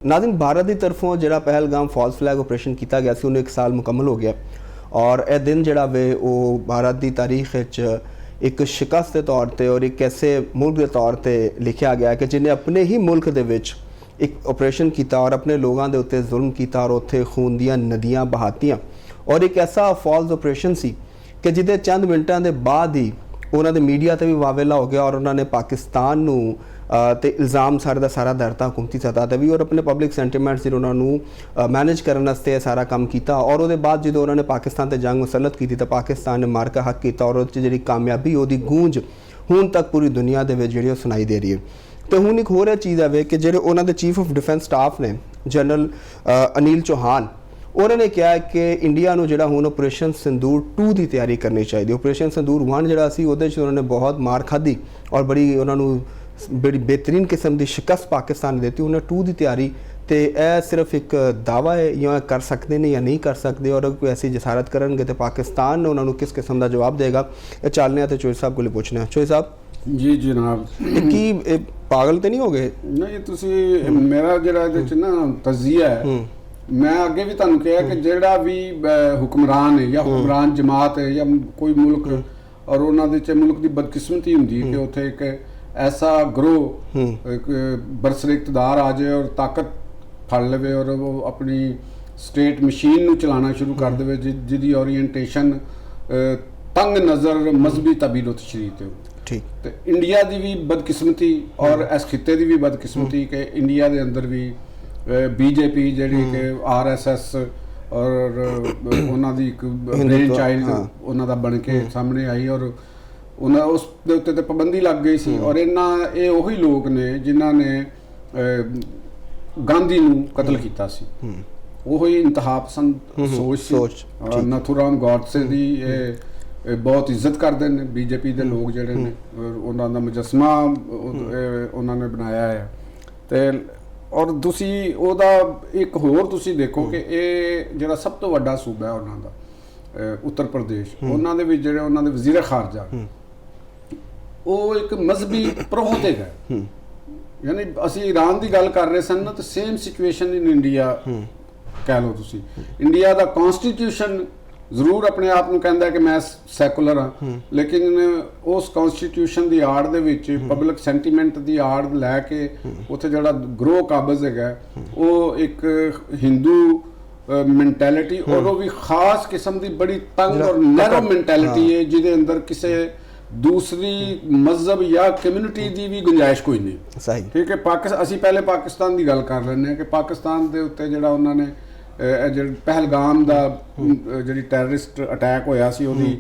नाज़रीन भारत की तरफों जो पहलगाम फॉल्स फ्लैग ऑपरेशन किया गया उन्हें 1 साल मुकम्मल हो गया और यह दिन जोड़ा वे वो भारत की तारीख एक शिकस्त के तौर पर और एक ऐसे मुल्क के तौर पर लिखा गया कि जिन्हें अपने ही मुल्क के विच एक ऑपरेशन किया और अपने लोगों के उत्ते जुल्म किया और उत्थे खून दियां नदियां बहातियां और एक ऐसा फॉल्स ऑपरेशन सी कि जिदे चंद मिनटों के बाद ही उन्होंने मीडिया से भी वावेला हो गया और उन्होंने पाकिस्तान ते इल्ज़ाम सारे का सारा धरता हुकूमती सतह पर भी और अपने पब्लिक सेंटीमेंट्स उन्होंने मैनेज करने वास्ते सारा काम किया और उसके बाद जो उन्होंने पाकिस्तान से जंग मुसलत की तो पाकिस्तान ने मार्का हक किया और जी कामयाबी वो गूंज हूँ तक पूरी दुनिया के जी सुनाई दे रही है। तो हूँ एक होर चीज़ है कि जो उन्होंने चीफ ऑफ डिफेंस स्टाफ ने जनरल अनिल चौहान उन्होंने कहा कि इंडिया को जो हूँ ऑपरेशन संदूर 2 की तैयारी करनी चाहिए। ऑपरेशन संदूर 1 जो उन्होंने बहुत मार खाधी और बड़ी उन्होंने बड़ी बेहतरीन किस्म की शिकस्त पाकिस्तान ने दी। उन्हें 2 की तैयारी तो यह सिर्फ एक दावा है या कर सकते हैं या नहीं कर सकते और कोई ऐसी जसारत करेंगे तो पाकिस्तान उन्होंने किस किस्म का जवाब देगा। ये चलने तो चोई साहब को पूछने। चोई साहब जी जनाब की पागल तो नहीं हो गए? नहीं तुसी मेरा जरा ना तजिया है मैं अगे भी तुहानू कहा कि जेड़ा भी हुक्मरान है या हुक्मरान जमात है या कोई मुल्क और उन्होंने मुल्क की बदकिस्मती होंगी कि उत्थे एक ऐसा ग्रोह एक बरसर इकतदार आ जाए और ताकत फड़ लवे और वो अपनी स्टेट मशीन नू चलाना शुरू कर दे जिहदी ओरीएंटेशन तंग नज़र मजहबी तबील तशरीत है। ठीक तो इंडिया की भी बदकिस्मती और इस खिते की भी बदकिस्मती कि इंडिया के अंदर भी बीजेपी जी कि RSS और उन्हों की एक ब्रेन चाइल्ड उन्होंने बन के सामने आई और उन्हें उस उत्ते पाबंदी लग गई सी और इन्ना ये उही लोग ने जिन्होंने गांधी नू कतल किया सी वही इंतहा पसंद सोच नथुराम गॉडसे की बहुत इज्जत करते हैं बीजेपी के लोग जोड़े ने उन्होंने मुजस्मा उन्होंने बनाया है तो और तुसी ओदा एक होर तुसी देखो कि ये जो सब तो वड्डा सूबा है उन्होंने उत्तर प्रदेश उन्होंने भी जो उन्होंने वजीर खारजा वो एक मजहबी प्रहोते है यानी असी ईरान की गल कर रहे सन ना तो सेम सिचुएशन इन इंडिया कह लो तुसी इंडिया का कॉन्स्टिट्यूशन जरूर अपने आप को कहता है कि मैं सैकुलर हाँ लेकिन उस कॉन्स्टिट्यूशन की आड़ दे विच पब्लिक सेंटीमेंट की आड़ लैके उत्थे जिहड़ा ग्रोह काबज है वो एक हिंदू मैंटैलिटी और वो भी खास किस्म की बड़ी तंग और नैरो मैंटैलिटी है जिहदे अंदर किसी दूसरी मजहब या कम्यूनिटी की भी गुंजाइश कोई नहीं। सही ठीक है। असी पहले पाकिस्तान की गल कर रहे हैं कि पाकिस्तान के उत्ते जिहड़ा उन्होंने पहलगाम का जी टैररिस्ट अटैक होया सी ओदी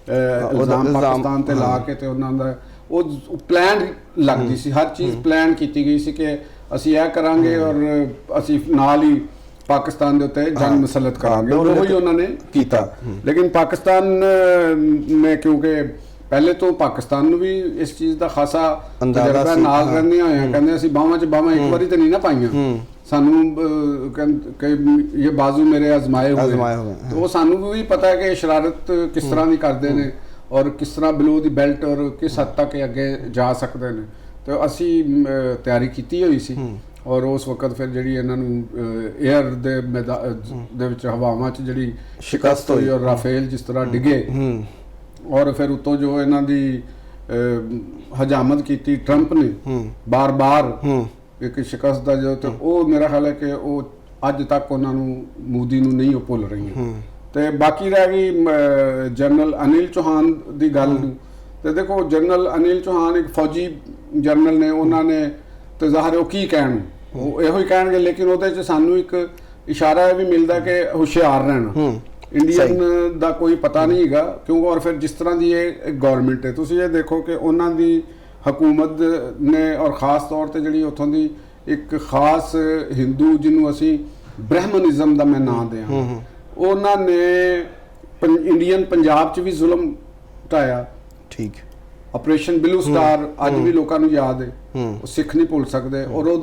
इल्जाम पाकिस्तान ते ला के ते उन्हां दा वो प्लान लगदी सी हर चीज़ प्लान की गई सी कि असी यह करांगे और असी नाल ही पाकिस्तान के उत्ते जंग मुसलत करांगे और वही उन्होंने कीता। लेकिन पाकिस्तान ने क्योंकि पहले तो पाकिस्तान में भी इस चीज़ का खासा तजर्बा नाल रहने होया कहंदे असी बावां च बावां एक बारी तो नहीं ना पाइयां सानू ये बाजू मेरे आजमाए हुए तो वो सानू भी पता है कि शरारत किस तरह की करते हैं और किस तरह बिलो दी बेल्ट और किस हद तक अगे जा सकते हैं। तो असी तैयारी की हुई सी और उस वक्त फिर जी इन्हों एयर दे मैदान हवावां च जी शिकस्त हुई और राफेल जिस तरह डिगे और फिर उतों जो इन्हों की हजामत की ट्रंप ने बार बार एक शिकस्त का जो तो वो मेरा ख्याल है कि वो अज तक उन्होंने मोदी नू नहीं भुल रही हैं। तो बाकी रह गई जनरल अनिल चौहान की गल तो देखो जनरल अनिल चौहान एक फौजी जनरल ने उन्होंने तो ज़ाहिर वो की कहन यो ही कहणगे लेकिन वो सानू एक इशारा भी मिलता कि होशियार रहना इंडियन का कोई पता नहीं है क्योंकि और फिर जिस तरह की ये गौरमेंट है तुसीं ये देखो कि उन्होंने हुकूमत ने और ख़ास तौर पर जी उतों की एक खास हिंदू जिन्हों असी ब्रह्मनिज़म का मैं नाम दें उन्होंने इंडियन पंजाब च भी जुल्म ढाया। ठीक ऑपरेशन ब्लू स्टार अज भी लोगों को याद है सिख नहीं भुल सकते और वो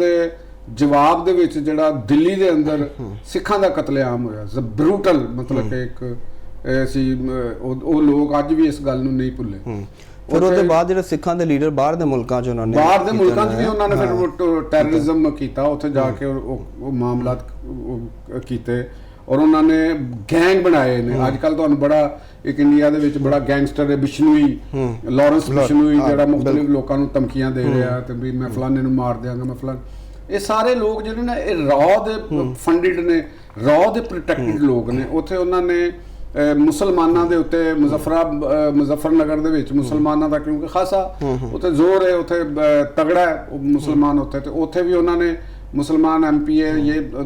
जवाब दे विच जिहड़ा दिल्ली के अंदर सिखां दा कतलेआम होया ब्रूटल मतलब कि एक ऐसी वो लोग अज भी इस गल नूं नहीं भुले। ਫਿਰ ਉਹਦੇ ਬਾਅਦ ਜਿਹੜੇ ਸਿੱਖਾਂ ਦੇ ਲੀਡਰ ਬਾਹਰ ਦੇ ਮੁਲਕਾਂ 'ਚ ਉਹਨਾਂ ਨੇ ਬਾਹਰ ਦੇ ਮੁਲਕਾਂ 'ਚ ਵੀ ਉਹਨਾਂ ਨੇ ਫਿਰ ਟੈਰਰਿਜ਼ਮ ਕੀਤਾ, ਉੱਥੇ ਜਾ ਕੇ ਉਹ ਮਾਮਲਾਤ ਕੀਤੇ ਔਰ ਉਹਨਾਂ ਨੇ ਗੈਂਗ ਬਣਾਏ ਨੇ। ਅੱਜ ਕੱਲ ਤੁਹਾਨੂੰ ਬੜਾ ਇੱਕ ਇੰਡੀਆ ਦੇ ਵਿੱਚ ਬੜਾ ਗੈਂਗਸਟਰ ਹੈ ਬਿਸ਼ਨੋਈ, ਲਾਰੈਂਸ ਬਿਸ਼ਨੋਈ, ਜਿਹੜਾ ਮੁਖਤਲਿਫ ਲੋਕਾਂ ਨੂੰ ਧਮਕੀਆਂ ਦੇ ਰਿਹਾ ਤੇ ਵੀ ਮੈਂ ਫਲਾਣੇ ਨੂੰ ਮਾਰ ਦਿਆਂਗਾ, ਮੈਂ ਫਲਾਣ। ਇਹ ਸਾਰੇ ਲੋਕ ਜਿਹੜੇ ਨੇ ਇਹ ਰॉ ਦੇ ਫੰਡਡ ਨੇ, ਰॉ ਦੇ ਪ੍ਰੋਟੈਕਟਡ ਲੋਕ ਨੇ। ਉੱਥੇ ਉਹਨਾਂ ਨੇ ਮੁਸਲਮਾਨਾਂ ਦੇ ਉੱਤੇ ਮੁਜ਼ੱਫਰਨਗਰ ਦੇ ਵਿੱਚ ਮੁਸਲਮਾਨਾਂ ਦਾ ਕਿਉਂਕਿ ਖਾਸਾ ਉੱਥੇ ਜ਼ੋਰ ਹੈ, ਉੱਥੇ ਤਗੜਾ ਹੈ ਮੁਸਲਮਾਨ ਉੱਥੇ, ਤੇ ਉੱਥੇ ਵੀ ਉਹਨਾਂ ਨੇ ਮੁਸਲਮਾਨ MPA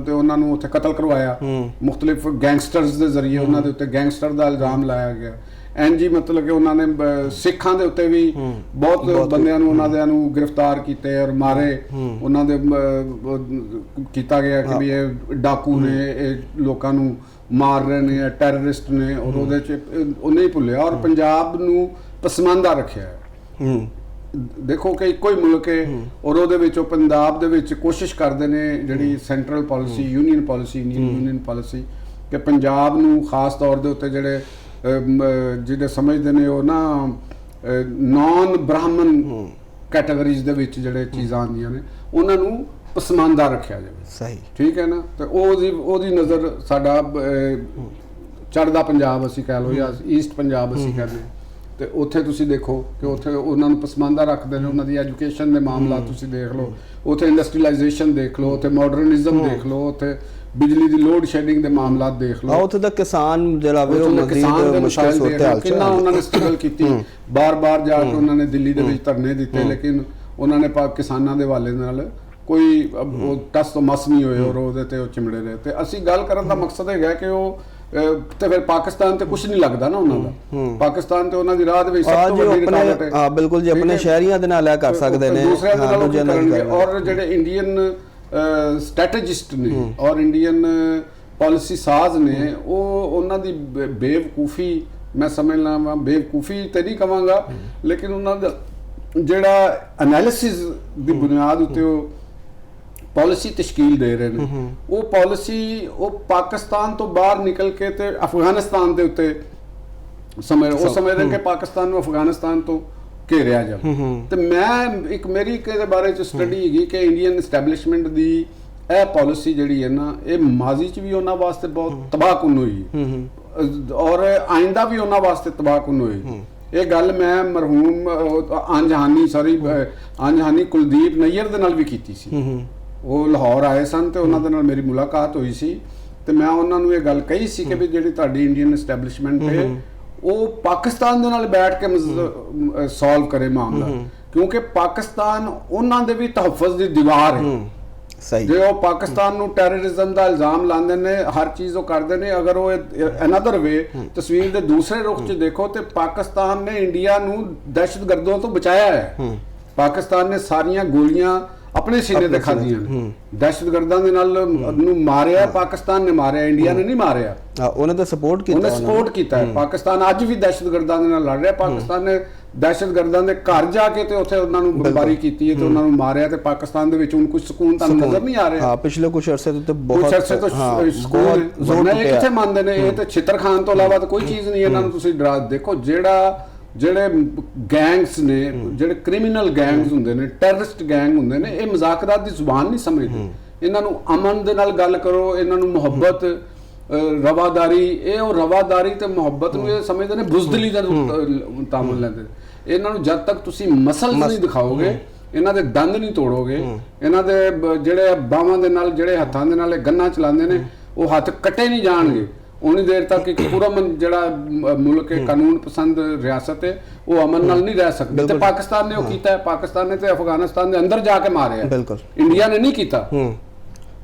ਤੇ ਉਹਨਾਂ ਨੂੰ ਉੱਥੇ ਕਤਲ ਕਰਵਾਇਆ ਮੁਖਤਲਿਫ ਗੈਂਗਸਟਰਸ ਦੇ ਜ਼ਰੀਏ। ਉਹਨਾਂ ਦੇ ਉੱਤੇ ਗੈਂਗਸਟਰ ਦਾ ਇਲਜ਼ਾਮ ਲਾਇਆ ਗਿਆ। ਇੰਝ ਮਤਲਬ ਕਿ ਉਹਨਾਂ ਨੇ ਸਿੱਖਾਂ ਦੇ ਉੱਤੇ ਵੀ ਬਹੁਤ ਬੰਦਿਆਂ ਨੂੰ ਉਹਨਾਂ ਨੂੰ ਗ੍ਰਿਫਤਾਰ ਕੀਤੇ ਔਰ ਮਾਰੇ। ਉਹਨਾਂ ਦੇ ਕੀਤਾ ਗਿਆ ਕਿ ਵੀ ਇਹ ਡਾਕੂ ਨੇ, ਇਹ ਲੋਕਾਂ ਨੂੰ ਮਾਰ ਰਹੇ ਨੇ, ਟੈਰਰਿਸਟ ਨੇ, ਔਰ ਉਹਦੇ 'ਚ ਉਹ ਨਹੀਂ ਭੁੱਲਿਆ ਔਰ ਪੰਜਾਬ ਨੂੰ ਪਸਮਾਨਦਾ ਰੱਖਿਆ। ਦੇਖੋ ਕਿ ਇੱਕੋ ਹੀ ਮੁਲਕ ਹੈ ਔਰ ਉਹਦੇ ਵਿੱਚ ਉਹ ਪੰਜਾਬ ਦੇ ਵਿੱਚ ਕੋਸ਼ਿਸ਼ ਕਰਦੇ ਨੇ ਜਿਹੜੀ ਸੈਂਟਰਲ ਪਾਲਿਸੀ, ਯੂਨੀਅਨ ਪਾਲਿਸੀ ਕਿ ਪੰਜਾਬ ਨੂੰ ਖਾਸ ਤੌਰ ਦੇ ਉੱਤੇ ਜਿਹੜੇ ਸਮਝਦੇ ਨੇ ਉਹ ਨਾ ਨਾਨ ਬ੍ਰਾਹਮਣ ਕੈਟਾਗਰੀਜ਼ ਦੇ ਵਿੱਚ ਜਿਹੜੇ ਚੀਜ਼ਾਂ ਆਉਂਦੀਆਂ ਨੇ ਉਹਨਾਂ ਨੂੰ ਪਸਮਾਨਦਾ ਰੱਖਿਆ ਜਾਵੇ। ਸਹੀ, ਠੀਕ ਹੈ ਨਾ। ਤੇ ਉਹਦੀ ਨਜ਼ਰ ਸਾਡਾ ਚੜ੍ਹਦਾ ਪੰਜਾਬ ਅਸੀਂ ਕਹਿ ਲਓ ਜਾਂ ਈਸਟ ਪੰਜਾਬ ਅਸੀਂ ਕਹਿੰਦੇ, ਤੇ ਉੱਥੇ ਤੁਸੀਂ ਦੇਖੋ ਕਿ ਉੱਥੇ ਉਹਨਾਂ ਨੂੰ ਪਸਮਾਨਦਾ ਰੱਖਦੇ ਨੇ। ਉਹਨਾਂ ਦੀ ਐਜੂਕੇਸ਼ਨ ਦੇ ਮਾਮਲਾ ਤੁਸੀਂ ਦੇਖ ਲਓ, ਉੱਥੇ ਇੰਡਸਟਰੀਲਾਈਜੇਸ਼ਨ ਦੇਖ ਲਓ, ਉੱਥੇ ਮਾਡਰਨਿਜ਼ਮ ਦੇਖ ਲਓ, ਉੱਥੇ ਬਿਜਲੀ ਦੀ ਲੋਡ ਸ਼ੈਡਿੰਗ ਦੇ ਮਾਮਲਾਤ ਦੇਖ ਲਓ। ਉੱਥੇ ਦਾ ਕਿਸਾਨ ਜਿਹੜਾ ਵੇ ਉਹ ਮਜ਼ੀਦ ਮੁਸ਼ਕਿਲ ਸੂਰਤ-ਏ-ਹਾਲ ਚ ਕਿੰਨਾ ਉਹਨਾਂ ਨੇ ਸਟਰਗਲ ਕੀਤੀ, ਬਾਰ-ਬਾਰ ਜਾ ਕੇ ਉਹਨਾਂ ਨੇ ਦਿੱਲੀ ਦੇ ਵਿੱਚ ਧਰਨੇ ਦਿੱਤੇ, ਲੇਕਿਨ ਉਹਨਾਂ ਨੇ ਕਿਸਾਨਾਂ ਦੇ ਹਵਾਲੇ ਨਾਲ ਕੋਈ ਉਹ ਟਸ ਤੋਂ ਮਸ ਨਹੀਂ ਹੋਏ ਔਰ ਉਹਦੇ ਤੇ ਉਹ ਚਿਮੜੇ ਰਹੇ। ਤੇ ਅਸੀਂ ਗੱਲ ਕਰਨ ਦਾ ਮਕਸਦ ਹੈਗਾ ਕਿ ਉਹ ਤੇ ਫਿਰ ਪਾਕਿਸਤਾਨ ਤੇ ਕੁਝ ਨਹੀਂ ਲੱਗਦਾ ਨਾ ਉਹਨਾਂ ਦਾ। ਪਾਕਿਸਤਾਨ ਤੇ ਉਹਨਾਂ ਦੀ ਰਾਹ ਦੇ ਵਿੱਚ ਸਭ ਤੋਂ ਵੱਡੀ ਰੁਕਾਵਟ ਹੈ। ਹਾਂ ਬਿਲਕੁਲ ਜੀ, ਆਪਣੇ ਸ਼ਹਿਰੀਆਂ ਦੇ ਨਾਲ ਇਹ ਕਰ ਸਕਦੇ ਨੇ, ਦੂਸਰਿਆਂ ਦੇ ਨਾਲ। ਔਰ ਜਿਹੜੇ ਇੰਡੀਅਨ ਸਟ੍ਰੈਟੇਜਿਸਟ ਨੇ ਔਰ ਇੰਡੀਅਨ ਪਾਲਿਸੀ ਸਾਜ਼ ਨੇ, ਉਹ ਉਹਨਾਂ ਦੀ ਬੇਵਕੂਫੀ, ਮੈਂ ਸਮਝ ਲਵਾਂ ਬੇਵਕੂਫੀ ਤੇ ਨਹੀਂ ਕਵਾਂਗਾ, ਲੇਕਿਨ ਉਹਨਾਂ ਦਾ ਜਿਹੜਾ ਐਨਾਲਿਸਿਸ ਦੀ ਬੁਨਿਆਦ ਉੱਤੇ ਉਹ ਪਾਲਿਸੀ ਤਸ਼ਕੀਲ ਦੇ ਰਹੇ ਨੇ, ਉਹ ਪਾਲਿਸੀ ਉਹ ਪਾਕਿਸਤਾਨ ਤੋਂ ਬਾਹਰ ਨਿਕਲ ਕੇ ਤੇ ਅਫਗਾਨਿਸਤਾਨ ਦੇ ਉੱਤੇ ਸਮਝਦੇ ਕਿ ਪਾਕਿਸਤਾਨ ਨੂੰ ਅਫਗਾਨਿਸਤਾਨ ਤੋਂ ਘੇਰਿਆ ਜਾਵੇ। ਤੇ ਮੇਰੀ ਇਹਦੇ ਬਾਰੇ ਚ ਸਟੱਡੀ ਹੈਗੀ ਕਿ ਇੰਡੀਅਨ ਐਸਟੈਬਲਿਸ਼ਮੈਂਟ ਦੀ ਇਹ ਪਾਲਿਸੀ ਜਿਹੜੀ ਹੈ ਨਾ, ਇਹ ਮਾਜ਼ੀ ਚ ਵੀ ਉਹਨਾਂ ਵਾਸਤੇ ਬਹੁਤ ਤਬਾਹਕੁਨ ਹੋਈ ਔਰ ਆਇੰਦਾ ਵੀ ਉਹਨਾਂ ਵਾਸਤੇ ਤਬਾਹਕੁਨ ਹੋਈ। ਇਹ ਗੱਲ ਮੈਂ ਮਰਹੂਮ ਅੰਜਹਾਨੀ ਕੁਲਦੀਪ ਨਈਅਰ ਦੇ ਨਾਲ ਵੀ ਕੀਤੀ ਸੀ। ਉਹ ਲਾਹੌਰ ਆਏ ਸਨ ਤੇ ਉਹਨਾਂ ਦੇ ਨਾਲ ਮੇਰੀ ਮੁਲਾਕਾਤ ਹੋਈ ਸੀ, ਤੇ ਮੈਂ ਉਹਨਾਂ ਨੂੰ ਇਹ ਗੱਲ ਕਹੀ ਸੀ ਕਿ ਵੀ ਜਿਹੜੀ ਤੁਹਾਡੀ ਇੰਡੀਅਨ ਐਸਟੈਬਲਿਸ਼ਮੈਂਟ ਹੈ ਉਹ ਪਾਕਿਸਤਾਨ ਦੇ ਨਾਲ ਬੈਠ ਕੇ ਸੋਲਵ ਕਰੇ ਮਾਮਲਾ, ਕਿਉਂਕਿ ਪਾਕਿਸਤਾਨ ਉਹਨਾਂ ਦੇ ਵੀ ਤਹਫੁਜ਼ ਦੀ ਦੀਵਾਰ ਹੈ। ਸਹੀ, ਜੇ ਉਹ ਪਾਕਿਸਤਾਨ ਨੂੰ ਟੈਰਰਿਜ਼ਮ ਦਾ ਇਲਜ਼ਾਮ ਲਾਉਂਦੇ ਨੇ, ਹਰ ਚੀਜ਼ ਉਹ ਕਰਦੇ ਨੇ, ਅਗਰ ਉਹ ਅਨਦਰ ਵੇ ਤਸਵੀਰ ਦੇ ਦੂਸਰੇ ਰੁਖ 'ਚ ਦੇਖੋ ਤੇ ਪਾਕਿਸਤਾਨ ਨੇ ਇੰਡੀਆ ਨੂੰ ਦਹਿਸ਼ਤਗਰਦਾਂ ਤੋਂ ਬਚਾਇਆ ਹੈ। ਪਾਕਿਸਤਾਨ ਨੇ ਸਾਰੀਆਂ ਗੋਲੀਆਂ ਆਪਣੇ ਸੀਨੇ ਤੇ ਖਾਧੀਆਂ ਨੇ, ਦਹਿਸ਼ਤਗਰਦਾਂ ਦੇ ਨਾਲ ਨੂੰ ਮਾਰਿਆ ਪਾਕਿਸਤਾਨ ਨੇ, ਮਾਰਿਆ ਇੰਡੀਆ ਨੇ ਨਹੀਂ ਮਾਰਿਆ। ਉਹਨੇ ਤਾਂ ਸਪੋਰਟ ਕੀਤਾ ਹੈ। ਪਾਕਿਸਤਾਨ ਅੱਜ ਵੀ ਦਹਿਸ਼ਤਗਰਦਾਂ ਦੇ ਨਾਲ ਲੜ ਰਿਹਾ। ਪਾਕਿਸਤਾਨ ਨੇ ਦਹਿਸ਼ਤਗਰਦਾਂ ਦੇ ਘਰ ਜਾ ਕੇ ਤੇ ਉੱਥੇ ਉਹਨਾਂ ਨੂੰ ਬੰਬਾਰੀ ਕੀਤੀ ਹੈ ਤੇ ਉਹਨਾਂ ਨੂੰ ਮਾਰਿਆ, ਤੇ ਪਾਕਿਸਤਾਨ ਦੇ ਵਿੱਚ ਹੁਣ ਕੁਝ ਸਕੂਨ ਤੁਹਾਨੂੰ ਨਜ਼ਰ ਨਹੀਂ ਆ ਰਿਹਾ। ਪਿਛਲੇ ਕੁਝ ਅਰਸੇ ਤੋਂ ਬਹੁਤ ਸਕੂਨ ਇਹ ਕਿੱਥੇ ਮੰਨਦੇ ਨੇ? ਇਹ ਤੇ ਛਿੱਤਰ ਖਾਨ ਤੋਂ ਇਲਾਵਾ ਤਾਂ ਕੋਈ ਚੀਜ਼ ਨਹੀਂ। ਇਹਨਾਂ ਨੂੰ ਤੁਸੀਂ ਡਰਾ ਦੇਖੋ, ਜਿਹੜੇ ਗੈਂਗਸ ਨੇ, ਜਿਹੜੇ ਕ੍ਰਿਮੀਨਲ ਗੈਂਗਸ ਹੁੰਦੇ ਨੇ, ਟੈਰਰਿਸਟ ਗੈਂਗ ਹੁੰਦੇ ਨੇ, ਇਹ ਮਜ਼ਾਕਰਾਤ ਦੀ ਜ਼ੁਬਾਨ ਨਹੀਂ ਸਮਝਦੇ। ਇਹਨਾਂ ਨੂੰ ਅਮਨ ਦੇ ਨਾਲ ਗੱਲ ਕਰੋ, ਇਹਨਾਂ ਨੂੰ ਮੁਹੱਬਤ, ਰਵਾਦਾਰੀ, ਇਹ ਉਹ ਰਵਾਦਾਰੀ ਤੇ ਮੁਹੱਬਤ ਨੂੰ ਇਹ ਸਮਝਦੇ ਨੇ ਬੁਜ਼ਦਿਲੀ ਦਾ ਤਾਮੁਲ ਲੈਂਦੇ। ਇਹਨਾਂ ਨੂੰ ਜਦ ਤੱਕ ਤੁਸੀਂ ਮਸਲ ਨਹੀਂ ਦਿਖਾਓਗੇ, ਇਹਨਾਂ ਦੇ ਦੰਦ ਨਹੀਂ ਤੋੜੋਗੇ, ਇਹਨਾਂ ਦੇ ਜਿਹੜੇ ਬਾਹਾਂ ਦੇ ਨਾਲ, ਜਿਹੜੇ ਹੱਥਾਂ ਦੇ ਨਾਲ ਇਹ ਗੰਨਾ ਚਲਾਉਂਦੇ ਨੇ, ਉਹ ਹੱਥ ਕੱਟੇ ਨਹੀਂ ਜਾਣਗੇ ਉਨੀ ਦੇਰ ਤੱਕ। ਇੱਕ ਪੂਰਾ ਜਿਹੜਾ ਮੁਲਕ ਹੈ, ਕਾਨੂੰਨ ਪਸੰਦ ਰਿਆਸਤ ਹੈ, ਉਹ ਅਮਨ ਨਾਲ ਨਹੀਂ ਰਹਿ ਸਕਦੀ। ਤੇ ਪਾਕਿਸਤਾਨ ਨੇ ਉਹ ਕੀਤਾ ਹੈ। ਪਾਕਿਸਤਾਨ ਨੇ ਤੇ ਅਫਗਾਨਿਸਤਾਨ ਦੇ ਅੰਦਰ ਜਾ ਕੇ ਮਾਰਿਆ, ਇੰਡੀਆ ਨੇ ਨਹੀਂ ਕੀਤਾ।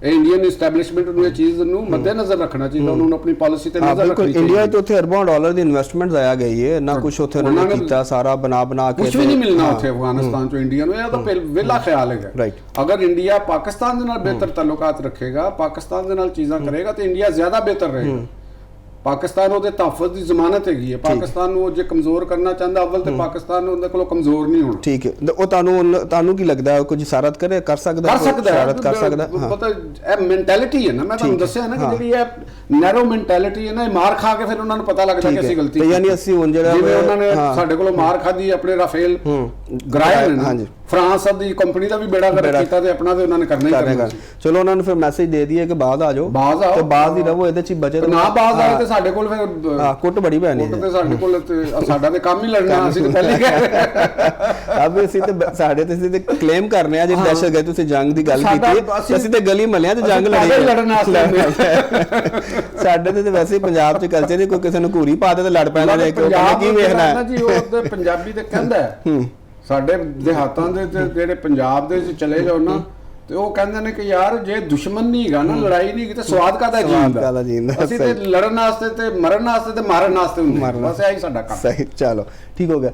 ਇਹ ਇੰਡੀਅਨ ਐਸਟੈਬਲਿਸ਼ਮੈਂਟ ਨੂੰ ਇਹ ਚੀਜ਼ ਨੂੰ ਮੱਦੇਨਜ਼ਰ ਰੱਖਣਾ ਚਾਹੀਦਾ, ਉਹਨਾਂ ਨੂੰ ਆਪਣੀ ਪਾਲਿਸੀ ਤੇ ਨਜ਼ਰ ਰੱਖਣੀ ਚਾਹੀਦੀ। ਇੰਡੀਆ ਤੋਂ ਉੱਥੇ ਅਰਬਾਂ ਡਾਲਰ ਦੀ ਇਨਵੈਸਟਮੈਂਟ ਆਇਆ ਗਈ ਹੈ ਨਾ, ਕੁਝ ਉੱਥੇ ਉਹਨਾਂ ਨੇ ਕੀਤਾ, ਸਾਰਾ ਬਣਾ ਕੇ ਕੁਝ ਵੀ ਨਹੀਂ ਮਿਲਣਾ ਉੱਥੇ ਅਫਗਾਨਿਸਤਾਨ ਤੋਂ ਇੰਡੀਆ ਨੂੰ। ਇਹ ਤਾਂ ਵਿਹਲਾ ਖਿਆਲ ਹੈਗਾ। ਅਗਰ ਇੰਡੀਆ ਪਾਕਿਸਤਾਨ ਦੇ ਨਾਲ ਬਿਹਤਰ ਤਾਲੁਕਾਤ ਰੱਖੇਗਾ, ਪਾਕਿਸਤਾਨ ਦੇ ਨਾਲ ਚੀਜ਼ਾਂ ਕਰੇਗਾ, ਤੇ ਇੰਡੀਆ ਜ਼ਿਆਦਾ ਬਿਹਤਰ ਰਹੇਗਾ। ਪਾਕਿਸਤਾਨ ਉਹਦੇ ਤਹਫ਼ੁਜ਼ ਦੀ ਜ਼ਮਾਨਤ ਹੈਗੀ ਹੈ। ਪਾਕਿਸਤਾਨ ਨੂੰ ਜੇ ਕਮਜ਼ੋਰ ਕਰਨਾ ਚਾਹੁੰਦਾ ਅਵਲ ਤੇ ਪਾਕਿਸਤਾਨ ਨੂੰ ਉਹਦੇ ਕੋਲੋਂ ਕਮਜ਼ੋਰ ਨਹੀਂ ਹੋਣਾ। ਠੀਕ ਹੈ, ਉਹ ਤੁਹਾਨੂੰ ਕੀ ਲੱਗਦਾ ਕੁਝ ਇਸ਼ਾਰਤ ਕਰ ਸਕਦਾ ਇਸ਼ਾਰਤ ਕਰ ਸਕਦਾ? ਪਤਾ ਇਹ ਮੈਂਟੈਲਿਟੀ ਹੈ ਨਾ, ਮੈਂ ਤੁਹਾਨੂੰ ਦੱਸਿਆ ਨਾ ਕਿ ਜਿਹੜੀ ਇਹ ਨੈਰੋ ਮੈਂਟੈਲਿਟੀ ਹੈ ਨਾ, ਇਹ ਮਾਰ ਖਾ ਕੇ ਫਿਰ ਉਹਨਾਂ ਨੂੰ ਪਤਾ ਲੱਗਦਾ ਕਿ ਅਸੀਂ ਗਲਤੀ ਕੀਤੀ। ਯਾਨੀ ਅਸੀਂ ਹੁਣ ਜਿਹੜਾ ਜਿਵੇਂ ਉਹਨਾਂ ਨੇ ਸਾਡੇ ਕੋਲੋਂ ਮਾਰ ਖਾਧੀ ਆਪਣੇ ਰਾਫੇਲ ਗਰਾਇਆ ਨੇ, ਫਰਾਂਸ ਦੀ ਕੰਪਨੀ ਦਾ ਵੀ ਬੇੜਾ ਗਰਕ ਕੀਤਾ ਤੇ ਆਪਣਾ ਤੇ ਉਹਨਾਂ ਨੇ ਕਰਨਾ ਹੀ ਕਰਨਾ। ਚਲੋ ਉਹਨਾਂ ਨੂੰ ਫਿਰ ਮੈਸੇਜ ਦੇ ਦਈਏ ਕਿ ਬਾਅਦ ਆ ਜਾਓ, ਤੇ ਬਾਅਦ ਹੀ ਰਹੋ, ਇਹਦੇ ਚ ਬਚਤ ਨਾ ਬਾਅਦ ਆਏ ਤੇ ਸਾਡੇ ਕੋਲ ਫਿਰ ਕੁੱਟ ਬੜੀ ਪੈਣੀ ਕੁੱਟ ਤੇ ਸਾਡੇ ਕੋਲ ਸਾਡਾ ਤੇ ਕੰਮ ਹੀ ਲੜਨਾ, ਅਸੀਂ ਤੇ ਪਹਿਲੇ ਕਹਿ ਰਹੇ ਅਬ ਅਸੀਂ ਤੇ ਸਾਡੇ ਤੇ ਅਸੀਂ ਤੇ ਕਲੇਮ ਕਰਨੇ ਆ ਜੇ ਦਹਿਸ਼ਤਗਰਦ ਤੁਸੀਂ ਜੰਗ ਦੀ ਗੱਲ ਕੀਤੀ, ਅਸੀਂ ਤੇ ਗਲੀ ਮਹੱਲਿਆਂ ਤੇ ਜੰਗ ਲੜਨ ਵਾਸਤੇ ਸਾਡੇ ਤੇ ਵੈਸੇ ਹੀ ਪੰਜਾਬ ਚ ਕਲਚਰ ਨਹੀਂ, ਕੋਈ ਕਿਸੇ ਨੂੰ ਘੂਰੀ ਪਾ ਦੇ ਤੇ ਲੜ ਪੈਣਾ ਨੇ, ਕਿਉਂ ਕੀ ਵੇਖਣਾ ਹੈ ਜੀ। ਉਹ ਤੇ ਪੰਜਾਬੀ ਤੇ ਕਹਿੰਦਾ ਸਾਡੇ ਦੇਹਾਤਾਂ ਦੇ ਜਿਹੜੇ ਪੰਜਾਬ ਦੇ ਚ ਚਲੇ ਜਾਓ ਨਾ, ਤੇ ਉਹ ਕਹਿੰਦੇ ਨੇ ਕਿ ਯਾਰ ਜੇ ਦੁਸ਼ਮਣ ਨਹੀਂ ਹੈਗਾ ਨਾ, ਲੜਾਈ ਨਹੀਂ ਹੈਗੀ ਤੇ ਸਵਾਦ ਕਾਹਦਾ ਜੀਣ ਦਾ। ਅਸੀਂ ਤੇ ਲੜਨ ਵਾਸਤੇ ਤੇ ਮਰਨ ਵਾਸਤੇ ਤੇ ਮਾਰਨ ਵਾਸਤੇ ਹੁੰਦੇ, ਬਸ ਇਹੀ ਸਾਡਾ ਕੰਮ। ਸਹੀ, ਚਲੋ ਠੀਕ ਹੋ ਗਿਆ।